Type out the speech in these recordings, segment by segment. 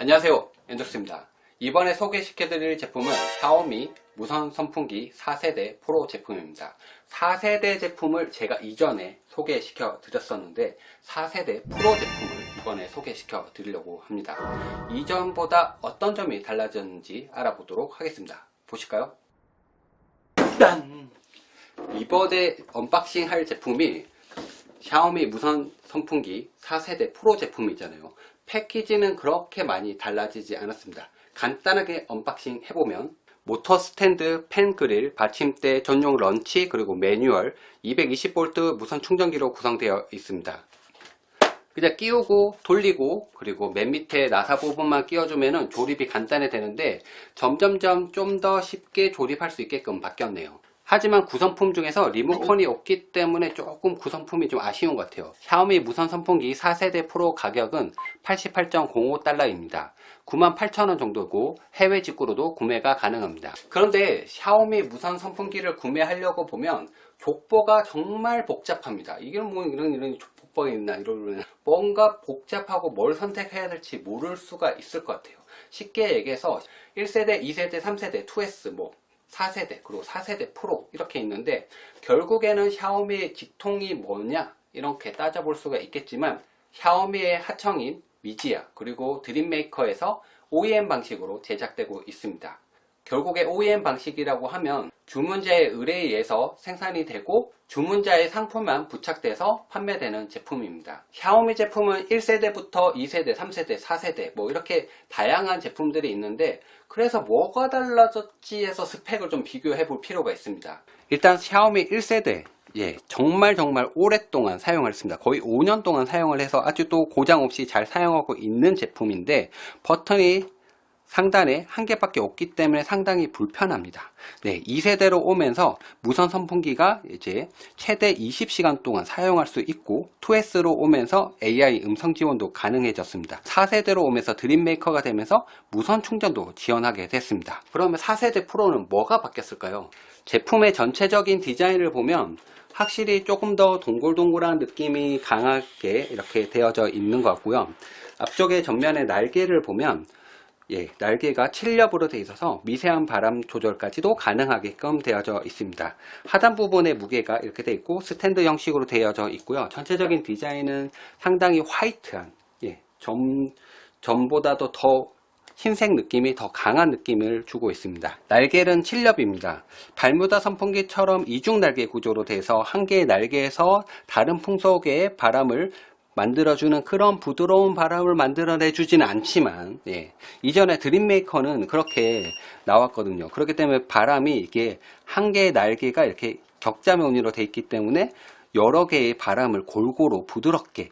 안녕하세요, 엔조스입니다. 이번에 소개시켜드릴 제품은 샤오미 무선 선풍기 4세대 프로 제품입니다. 4세대 제품을 제가 이전에 소개시켜 드렸었는데 4세대 프로 제품을 이번에 소개시켜 드리려고 합니다. 이전보다 어떤 점이 달라졌는지 알아보도록 하겠습니다. 보실까요? 짠! 이번에 언박싱 할 제품이 샤오미 무선 선풍기 4세대 프로 제품이잖아요. 패키지는 그렇게 많이 달라지지 않았습니다. 간단하게 언박싱 해보면 모터 스탠드, 팬 그릴, 받침대, 전용 런치, 그리고 매뉴얼, 220V 무선 충전기로 구성되어 있습니다. 그냥 끼우고 돌리고 그리고 맨 밑에 나사 부분만 끼워주면 조립이 간단해 되는데 점점점 좀 더 쉽게 조립할 수 있게끔 바뀌었네요. 하지만 구성품 중에서 리모컨이 없기 때문에 조금 구성품이 좀 아쉬운 것 같아요. 샤오미 무선 선풍기 4세대 프로 가격은 88.05달러입니다. 98,000원 정도고 해외 직구로도 구매가 가능합니다. 그런데 샤오미 무선 선풍기를 구매하려고 보면 족보가 정말 복잡합니다. 이게 뭐 이런 족보가 있나 이러면 뭔가 복잡하고 뭘 선택해야 될지 모를 수가 있을 것 같아요. 쉽게 얘기해서 1세대, 2세대, 3세대, 2S 4세대 그리고 4세대 프로 이렇게 있는데 결국에는 샤오미의 직통이 뭐냐 이렇게 따져볼 수가 있겠지만 샤오미의 하청인 미지아 그리고 드림메이커에서 OEM 방식으로 제작되고 있습니다. 결국에 OEM 방식이라고 하면 주문자의 의뢰에 의해서 생산이 되고 주문자의 상품만 부착돼서 판매되는 제품입니다. 샤오미 제품은 1세대부터 2세대, 3세대, 4세대 이렇게 다양한 제품들이 있는데 그래서 뭐가 달라졌지 해서 스펙을 좀 비교해 볼 필요가 있습니다. 일단 샤오미 1세대 정말 오랫동안 사용했습니다. 거의 5년 동안 사용을 해서 아직도 고장 없이 잘 사용하고 있는 제품인데 버튼이 상단에 한 개밖에 없기 때문에 상당히 불편합니다. 2세대로 오면서 무선 선풍기가 이제 최대 20시간 동안 사용할 수 있고 2S로 오면서 AI 음성 지원도 가능해졌습니다. 4세대로 오면서 드림메이커가 되면서 무선 충전도 지원하게 됐습니다. 그러면 4세대 프로는 뭐가 바뀌었을까요? 제품의 전체적인 디자인을 보면 확실히 조금 더 동글동글한 느낌이 강하게 이렇게 되어져 있는 것 같고요. 앞쪽의 전면의 날개를 보면 날개가 7엽으로 되어 있어서 미세한 바람 조절까지도 가능하게끔 되어져 있습니다. 하단 부분의 무게가 이렇게 되어 있고 스탠드 형식으로 되어져 있고요. 전체적인 디자인은 상당히 화이트한 전보다도 더 흰색 느낌이 더 강한 느낌을 주고 있습니다. 날개는 7엽입니다. 발뮤다 선풍기처럼 이중 날개 구조로 돼서 한 개의 날개에서 다른 풍속의 바람을 만들어주는 그런 부드러운 바람을 만들어내주지는 않지만 이전에 드림메이커는 그렇게 나왔거든요. 그렇기 때문에 바람이 이게 한 개의 날개가 이렇게 격자무늬로 되어 있기 때문에 여러 개의 바람을 골고루 부드럽게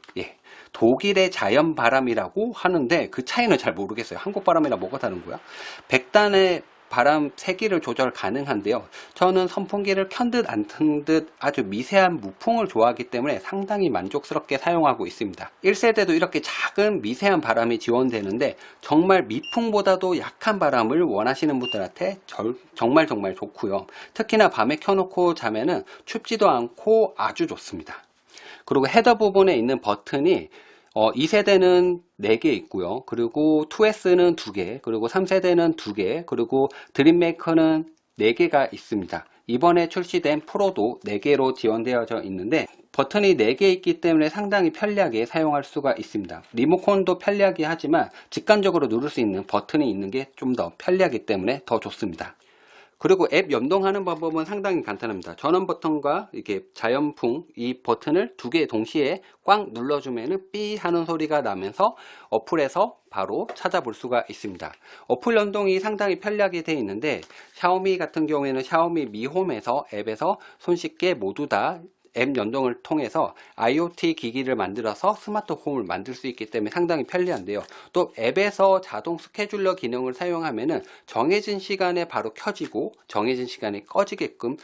독일의 자연 바람이라고 하는데 그 차이는 잘 모르겠어요. 한국 바람이랑 뭐가 다른 거야? 100단의 바람 세기를 조절 가능한데요. 저는 선풍기를 켠 듯 안 튼 듯 아주 미세한 무풍을 좋아하기 때문에 상당히 만족스럽게 사용하고 있습니다. 1세대도 이렇게 작은 미세한 바람이 지원되는데 정말 미풍보다도 약한 바람을 원하시는 분들한테 정말 좋고요. 특히나 밤에 켜놓고 자면은 춥지도 않고 아주 좋습니다. 그리고 헤더 부분에 있는 버튼이 2세대는 4개 있고요. 그리고 2S는 2개, 그리고 3세대는 2개, 그리고 드림메이커는 4개가 있습니다. 이번에 출시된 프로도 4개로 지원되어져 있는데 버튼이 4개 있기 때문에 상당히 편리하게 사용할 수가 있습니다. 리모컨도 편리하게 하지만 직관적으로 누를 수 있는 버튼이 있는 게 좀 더 편리하기 때문에 더 좋습니다. 그리고 앱 연동하는 방법은 상당히 간단합니다. 전원 버튼과 이렇게 자연풍 이 버튼을 2개 동시에 꽉 눌러주면 삐 하는 소리가 나면서 어플에서 바로 찾아볼 수가 있습니다. 어플 연동이 상당히 편리하게 되어 있는데 샤오미 같은 경우에는 샤오미 미홈에서 앱에서 손쉽게 모두 다 앱 연동을 통해서 IoT 기기를 만들어서 스마트 홈을 만들 수 있기 때문에 상당히 편리한데요. 또 앱에서 자동 스케줄러 기능을 사용하면 정해진 시간에 바로 켜지고 정해진 시간에 꺼지게끔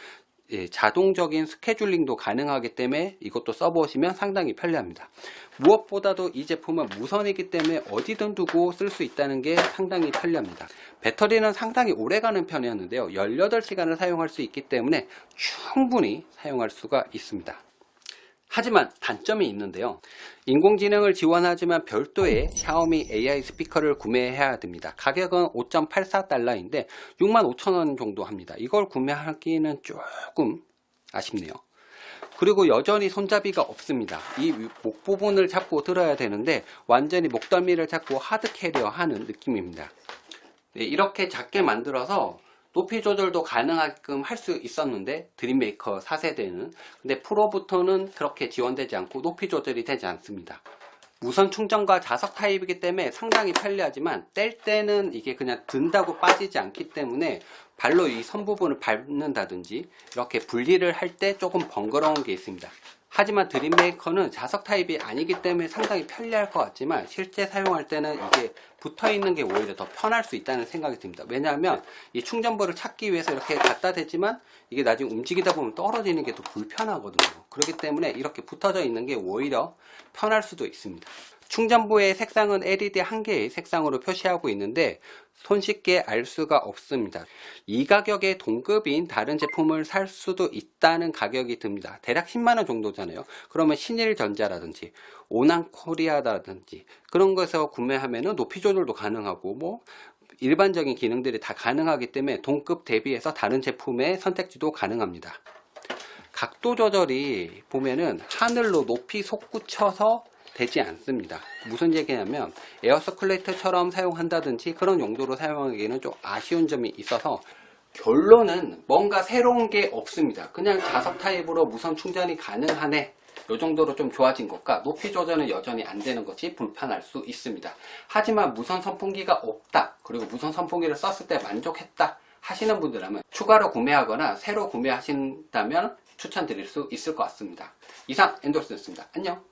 자동적인 스케줄링도 가능하기 때문에 이것도 써보시면 상당히 편리합니다. 무엇보다도 이 제품은 무선이기 때문에 어디든 두고 쓸 수 있다는 게 상당히 편리합니다. 배터리는 상당히 오래가는 편이었는데요. 18시간을 사용할 수 있기 때문에 충분히 사용할 수가 있습니다. 하지만 단점이 있는데요. 인공지능을 지원하지만 별도의 샤오미 AI 스피커를 구매해야 됩니다. 가격은 5.84달러인데 65,000원 정도 합니다. 이걸 구매하기는 조금 아쉽네요. 그리고 여전히 손잡이가 없습니다. 이 목 부분을 잡고 들어야 되는데 완전히 목덜미를 잡고 하드 캐리어 하는 느낌입니다. 네, 이렇게 작게 만들어서 높이 조절도 가능하게끔 할 수 있었는데 드림메이커 4세대는, 근데 프로부터는 그렇게 지원되지 않고 높이 조절이 되지 않습니다. 무선 충전과 자석 타입이기 때문에 상당히 편리하지만 뗄 때는 이게 그냥 든다고 빠지지 않기 때문에 발로 이 선 부분을 밟는다든지 이렇게 분리를 할 때 조금 번거로운 게 있습니다. 하지만 드림메이커는 자석 타입이 아니기 때문에 상당히 편리할 것 같지만 실제 사용할 때는 이게 붙어있는 게 오히려 더 편할 수 있다는 생각이 듭니다. 왜냐하면 이 충전부를 찾기 위해서 이렇게 갖다 대지만 이게 나중에 움직이다 보면 떨어지는 게 더 불편하거든요. 그렇기 때문에 이렇게 붙어져 있는 게 오히려 편할 수도 있습니다. 충전부의 색상은 LED 한 개의 색상으로 표시하고 있는데 손쉽게 알 수가 없습니다. 이 가격에 동급인 다른 제품을 살 수도 있다는 가격이 듭니다. 대략 10만원 정도잖아요. 그러면 신일전자라든지 오난코리아라든지 그런 것에서 구매하면 높이 조절도 가능하고 뭐 일반적인 기능들이 다 가능하기 때문에 동급 대비해서 다른 제품의 선택지도 가능합니다. 각도 조절이 보면은 하늘로 높이 솟구쳐서 되지 않습니다. 무슨 얘기냐면 에어서큘레이터처럼 사용한다든지 그런 용도로 사용하기에는 좀 아쉬운 점이 있어서 결론은 뭔가 새로운 게 없습니다. 그냥 자석 타입으로 무선 충전이 가능하네, 이 정도로 좀 좋아진 것과 높이 조절은 여전히 안 되는 것이 불편할 수 있습니다. 하지만 무선 선풍기가 없다, 그리고 무선 선풍기를 썼을 때 만족했다 하시는 분들이라면 추가로 구매하거나 새로 구매하신다면 추천드릴 수 있을 것 같습니다. 이상 엔돌스였습니다. 안녕.